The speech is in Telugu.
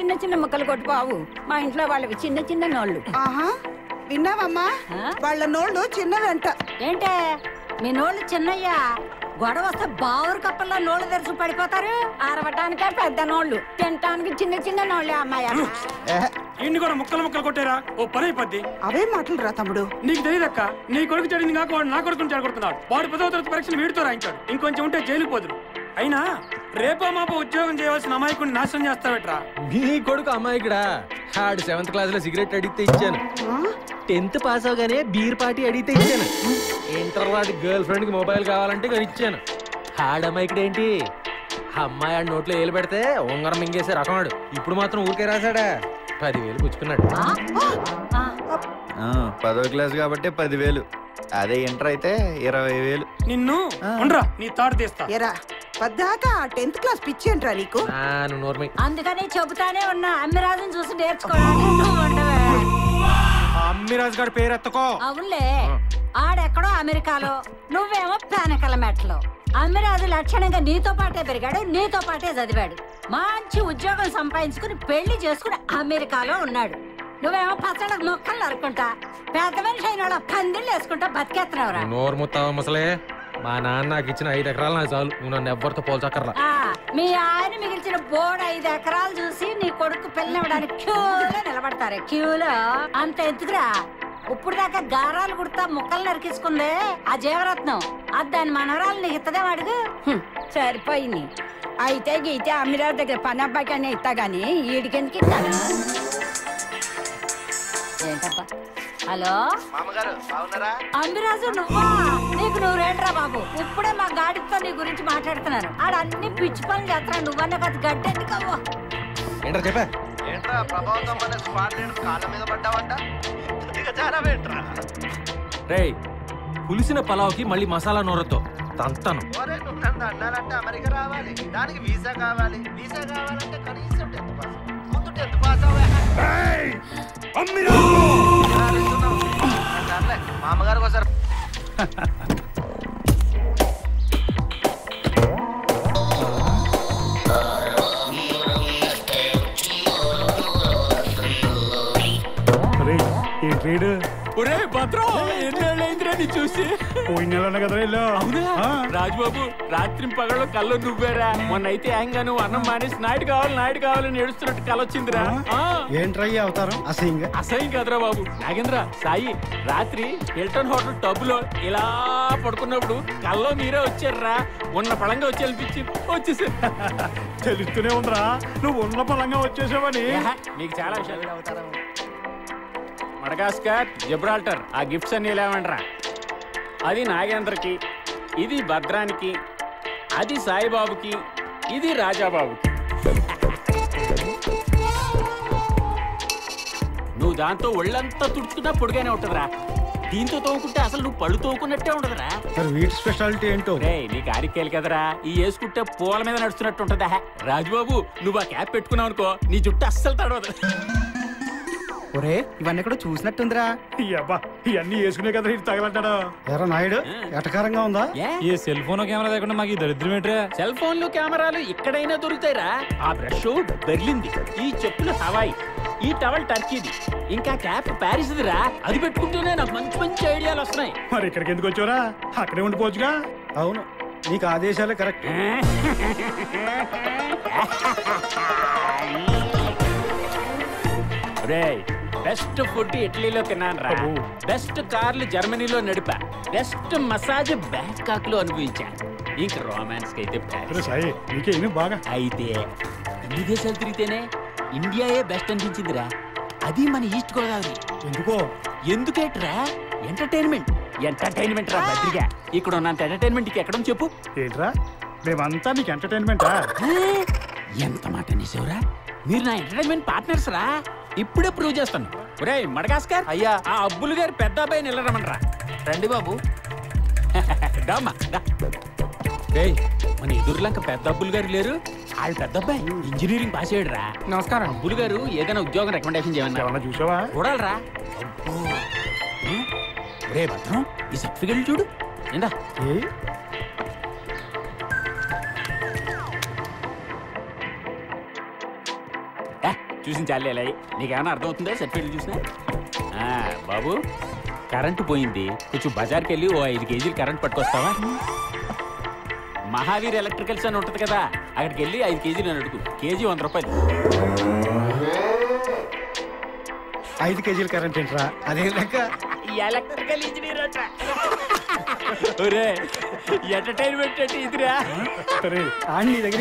చిన్న చిన్న ముక్కలు కొట్టుకోవు. మా ఇంట్లో వాళ్ళవి చిన్న చిన్న నోళ్ళు. ఆహా, విన్నావమ్మా? వాళ్ళ నోళ్ళు చిన్నవంట. ఏంటే మీ నోళ్ళు చిన్నయ్యా? గొడవ వస్తే బావురు కప్పల్లో నోళ్ళు తెరుచు పడిపోతారు. ఆరవటానికే పెద్ద నోళ్ళు, తినటానికి చిన్న చిన్న నోళ్ళే. అమ్మాయి ఇన్ని కూడా ముక్కలు ముక్కలు కొట్టారా? ఓ పని అయిపోద్ది. అవే మాటలు రా తమ్ముడు. నీకు తెలియదక్క, నీ కొడుకు చెడింది కాక వాడు నా కొడుకుని చెడగొడుతున్నాడు. వాడు 10వ తరగతి పరీక్షలు వీడితో రాయించాడు. ఇంకొంచెం ఉంటే జైలుకు పోదురు. అయినా రేపో మాపో ఉద్యోగం చేయవలసిన అమాయకుడిని నాశనం చేస్తావేట్రా? నీ కొడుకు అమాయకుడా? ఆడు 7th క్లాస్ లో సిగరెట్ అడిగితే ఇచ్చాను. 10th పాస్ అవగానే బీర్ పార్టీ అడిగితే ఇచ్చాను. ఇంటర్ వాడి గర్ల్ ఫ్రెండ్ కి మొబైల్ కావాలంటే కానీ ఇచ్చాను. ఆడమాయకుడేంటి? అమ్మాయి ఆడి నోట్లో ఏలు పెడితే ఉంగరం మింగేసే రకమాడు. ఇప్పుడు మాత్రం ఊరికే రాశాడా? 10,000 పుచ్చుకున్నాడు. 10వ క్లాస్ కాబట్టి 10,000. అదే ఇంటర్ అయితే 20,000. నిన్ను ఉండరా, నీ తాడు తీస్తా. ఎరా పద్దాకా 10th క్లాస్ పిచ్చేంట్రా నీకు? అందుకని చెబుతానే ఉన్నా, అమ్మిరాజుని చూసి నేర్చుకోవడానికి. నువ్వు ఉండవే అమ్మిరాజు గారి పేరు ఎత్తుకో. అవునులే, ఆడెక్కడో అమెరికాలో, నువ్వేమో పానకల మెట్లో. అమ్మిరాజు లక్షణంగా నీతో పాటే పెరిగాడు, నీతో పాటే చదివాడు. మంచి ఉద్యోగం సంపాదించుకుని పెళ్లి చేసుకుని అమెరికాలో ఉన్నాడు. నువ్వేమో పచ్చడి మొక్కలు నరుకుంటా, పెద్ద మనిషి అయిన వాళ్ళ పందిళ్ళు వేసుకుంటా బతికేస్తున్నావురా. నోరు ముత్తావా ముసలే? మా నాన్న నాకు ఇచ్చిన 5 ఎకరాలు నాకు చాలు. నువ్వు నన్ను ఎవ్వరితో పోల్చక్కర్లా. మీ ఆయన మిగిల్చిన బోర్డు 5 ఎకరాలు చూసి నీ కొడుకు పెళ్ళివ్వడానికి క్యూలో నిలబడతారే. క్యూలో అంత ఎందుకురా? ఇప్పుడు దాకా గారాలు కుడతా ముక్కలు నరికించుకుందే ఆ జీవరత్నం. అది దాని మనవరాలు నీకు ఇత్తదే అడుగు. సరిపోయింది. అయితే గీతే అమ్మిరాజు దగ్గర పని అబ్బాయికనే ఇస్తా గానీ ఈడికెందుకు ఇస్తాను? ఏంటబ్బా? హలో అమ్మిరాజు, నువ్వా? నీకు నువ్వు రేంట్రా బాబు. ఇప్పుడే మా గాడితో నీ గురించి మాట్లాడుతున్నాను. ఆడ అన్ని పిచ్చి పనులు చేస్తున్నాడు. నువ్వన్న కథ గడ్డెందుకవ్వు. ఏంట్రా చెప్పా? ఏంట్రా ప్రభావం అనే స్పాట్ లీడర్ కాళ్ళ మీద పడ్డావంట? రేయ్, పులిసిన పలావ్కి మళ్ళీ మసాలా నూరతో తంతను. అన్నారంటే అమెరికా రావాలి, దానికి వీసా కావాలి. వీసా కావాలంటే కనీసం 10th పాస్. ముందు 10th పాస్ మామగారు ఒకసారి. ఒరే భద్రం, ఎన్నేళ్ళైందిరా నీ చూసి? పోయిన నెల కదా. అవునా రాజుబాబు, రాత్రి పగళ్ళు కళ్ళు నువ్వేరా. మొన్న అయితే ఏంగా నువ్వు అన్నం మానేసి నాయుడు కావాలని ఏడుస్తున్నట్టు కళ వచ్చిందిరా. ఏంట్రయ్యా అవతారం? అసహ్యం కదరా బాబు. నాగేంద్ర, సాయి రాత్రి హిల్టన్ హోటల్ టబ్బులో ఇలా పడుకున్నప్పుడు కల్లో మీరే వచ్చారా. ఉన్న పళంగా వచ్చి వచ్చేసారు. తెలుస్తూనే ఉందిరా నువ్వు ఉన్న పలంగా వచ్చేసావని. నీకు చాలా విషయాలు అవుతారా. మడగాస్కర్, జిబ్రాల్టర్, ఆ గిఫ్ట్స్ అన్ని లేవండ్రా. అది నాగేంద్రకి, ఇది భద్రానికి, అది సాయిబాబుకి, ఇది రాజాబాబుకి. నువ్వు దాంతో ఒళ్ళంతా తుడుతున్నా పొడిగానే ఉంటుందిరా. దీంతో తోముకుంటే అసలు నువ్వు పళ్ళు తోముకున్నట్టే ఉండదురా. వీటి స్పెషాలిటీ ఏంటో? నీకు ఆరికేలు కదరా, ఈ వేసుకుంటే పూల మీద నడుస్తున్నట్టు ఉంటుందా. రాజుబాబు, నువ్వు ఆ క్యాప్ పెట్టుకున్నావు అనుకో, నీ జుట్టు అస్సలు తడవదు. ఒరే, ఇవన్నీ కూడా చూసినట్టుందిరా. ఇవన్నీ వేసుకునే కదా ఇటు తగలంటాడు. ఎరా నాయుడు, ఎటకారంగా ఉందా? ఏ సెల్ ఫోన్ కెమెరా లేకుండా మాకు ఈ దరిద్రం ఏంట్రా? సెల్ ఫోన్లు కెమెరాలు ఎక్కడైనా దొరుకుతాయిరా. ఆ బ్రష్ బెర్లింది, ఈ చెప్పులు హవాయి, ఈ టవల్ టర్కీది, ఇంకా క్యాప్ ప్యారిస్దిరా. అది పెట్టుకుంటేనే నాకు మంచి మంచి ఐడియాలు వస్తున్నాయి. మరి ఇక్కడికి ఎందుకు వచ్చారా? అక్కడే ఉండిపోవచ్చుగా. అవును, నీకు ఆదేశాలే కరెక్ట్. బెస్ట్ ఫుడ్ ఇటలీలో తిన్నాను రా. బెస్ట్ కార్లు జర్మనీలో నడిపా. బెస్ట్ మసాజ్ బ్యాంకాక్ లో అనుభవించాను. ఇంక రొమాన్స్ కి అయితే బాగా. అయితే ఇన్ని దేశాలు తిరిగితేనే ఇండియాయే బెస్ట్ అనిపించిందిరా. అది మన ఈస్ట్ గోదావరి. ఎందుకేట్రా? ఎంటర్టైన్మెంట్ రా బద్రిగా. ఇక్కడ ఉన్నంత ఎంటర్టైన్మెంట్ ఎక్కడ చెప్పు. ఏంట్రా మేమంతా నీకు ఎంటర్టైన్మెంటా? ఎంత మాట అనేసావురా? మీరు నా ఎంటర్టైన్మెంట్ పార్ట్నర్స్ రా. ఇప్పుడే ప్రూవ్ చేస్తాను. ఒరే మడగాస్కర్, అయ్యా, ఆ అబ్బులు గారి పెద్ద అబ్బాయిని నిలరమనరా. రండి బాబు. మన ఎదురులంక పెద్ద అబ్బులు గారు లేరు. వాళ్ళ పెద్ద అబ్బాయి ఇంజనీరింగ్ పాస్ అయ్యాడు రా. నమస్కారం. అబ్బులు గారు ఏదైనా ఉద్యోగం రికమెండేషన్ చేయమన్నా చూసావా? చూడాలరా. ఒరే భద్రం, ఈ సర్టిఫికెట్లు చూడు. ఏందా చూసిన చాలే నీకేమైనా అర్థమవుతుందా సర్టిఫికేట్ చూసినా బాబు కరెంటు పోయింది కొంచెం బజార్కి వెళ్ళి ఓ 5 కేజీలు కరెంట్ పట్టుకొస్తావా మహావీర్ ఎలక్ట్రికల్స్ అని ఉంటుంది కదా అక్కడికి వెళ్ళి 5 కేజీలు అని అడుగు కేజీ 100 రూపాయలు 5 కేజీల కరెంట్ ఏంట్రా అదే లెక్క ఎలక్ట్రికల్ ఇంజనీర్ అంట ఎంటర్టైన్మెంట్ అంటే ఇదిరా నీ దగ్గర